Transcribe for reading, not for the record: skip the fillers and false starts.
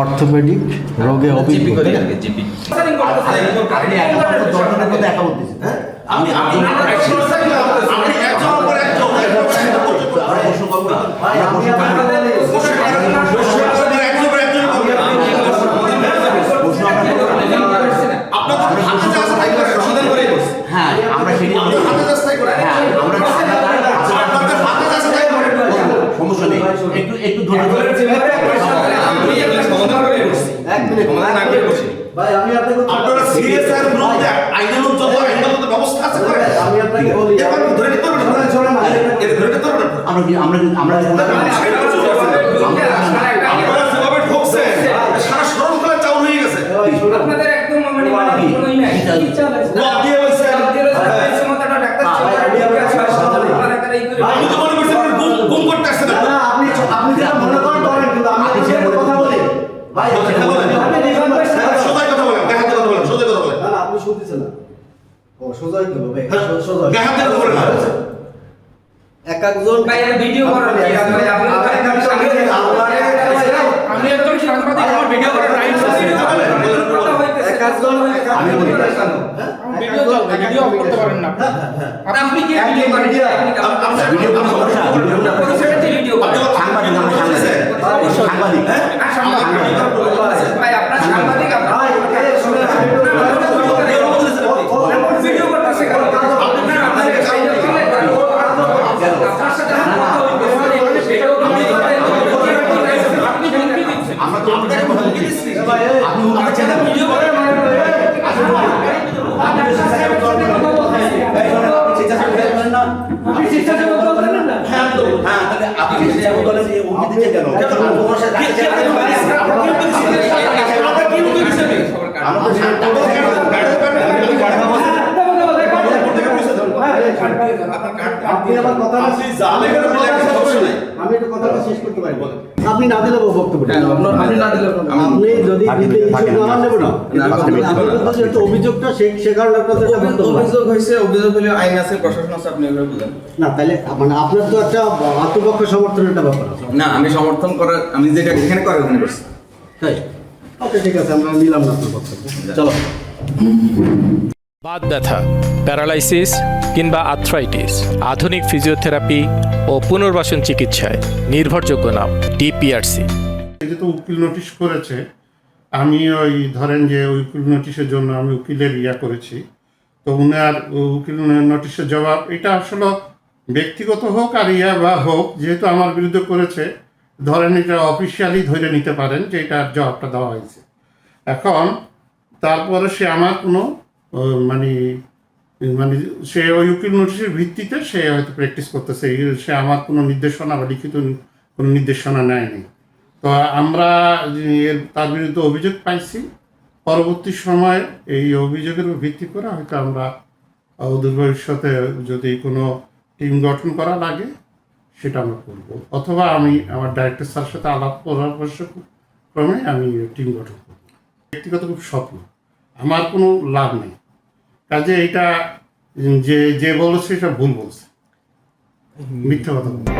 Orthopaedic রোগে GP অভিজ্ঞ করি আগে জিপি আপনি একজন পর একজন প্রশ্ন করবো না হ্যাঁ আমরা সেটি সমস্যা নেই একটু একটু ধৈর্য ধরে ভাই আমি আপনাকে আপনারা সিরিয়াস আর বিরুদ্ধে আইনানুগ যত আইনগত ব্যবস্থা আছে করে আমি আপনাকে বলি এবার ধরে নিতে পারবেন না শোনেন এর ধরে নিতে পারবেন না আমরা আপনারা যেভাবে ঢুকছেন সারা শরম করে চাউল হয়ে গেছে আপনাদের একদম মানে কোনোই নাই কি চলে লক দিয়ে বলছে আমি তো মনে করছি আপনি গুম করতে আসছেন না আপনি যেটা মনে করেন করেন কিন্তু আমি আপনাকে কথা বলি ভাই সোজাই কথা বলেন দেখাতে কথা বলেন সোজাই কথা বলেন না না আপনি শুনতেছেন না ও সোজাই তো ভাই সোজা দেখাতে কথা বলেন এক একজন ভাই এর ভিডিও করার কি আছে ভাই আপনি আমি একজন সাংবাদিক আমার ভিডিও করার রাইট আছে এক একজন আমি বলি ভিডিও চলবে ভিডিও অফ করতে পারেন না আপনি কি ভিডিও করেন আপনি ভিডিও কোনো সমস্যা ভিডিও সাংবাদিক সাংবাদিক ভাই আপনার সাংবাদিক ভাই শুনে ভিডিও করতেছে কেন আমরা তো আপনাদের কথা বলছি আপনি ওনার চ্যানেল ভিডিও করেন আপনি চেষ্টা করেন না হ্যাঁ তাহলে আপনি চেষ্টা করেন যে উনি দিতে কেন তোমার সাথে আপনি আমার কথাটা আপনি জালে করে বলে একটা সমস্যা নাই আমি একটু কথাটা শেষ করতে পারি আপনি না দিলে বক্তব্য আপনি না দিলে আপনি যদি দিতে ইচ্ছুক না হন নেব না আপনার যে অভিযোগটা সে কারণে আপনাদের অভিযোগ হয়েছে অভিযোগ হলে আইন আছে প্রশাসন আছে আপনি এগুলো বুঝেন না তাহলে মানে আপনার তো একটা আত্মপক্ষ সমর্থনের একটা ব্যাপার আছে না আমি সমর্থন করার আমি যেটা এখানে করে ওখানে করছি তাই ওকে ঠিক আছে আমরা নিলাম না আপনার বক্তব্য চলো বাত ব্যথা, প্যারালাইসিস কিংবা আর্থ্রাইটিস, আধুনিক ফিজিওথেরাপি ও পুনর্বাসন চিকিৎসায় নির্ভরযোগ্য নাম ডিপিআরসি। যেহেতু উকিল নোটিশ করেছে, আমি ওই ধরেন যে উকিল নোটিশের জন্য আমি উকিলের করেছি, তো উনার উকিল নোটিশের জবাব এটা আসলে ব্যক্তিগত হোক আর বা হোক, যেহেতু আমার বিরুদ্ধে করেছে, ধরেন এটা অফিসিয়ালি ধরে নিতে পারেন যে এটার জবাবটা দেওয়া হয়েছে। এখন তারপরে সে আমার কোনো মানে সে ওই উকিল নোটিশের ভিত্তিতে সে হয়তো প্র্যাকটিস করতেছে, সে আমার কোনো নির্দেশনা বা লিখিত কোনো নির্দেশনা নেয়নি। তো আমরা তার বিরুদ্ধে অভিযোগ পাইছি, পরবর্তী সময় এই অভিযোগের ভিত্তি করে হয়তো আমরা অদূর ভবিষ্যতে যদি কোনো টিম গঠন করা লাগে সেটা আমরা করবো, অথবা আমি আমার ডাইরেক্টর স্যারের সাথে আলাপ পরামর্শ ক্রমে আমি টিম গঠন করব। ব্যক্তিগত খুব স্বপ্ন, আমার কোনো লাভ নেই, কাজে এটা যে বলেছে এটা ভুল বলছে, মিথ্যা কথা বলছে।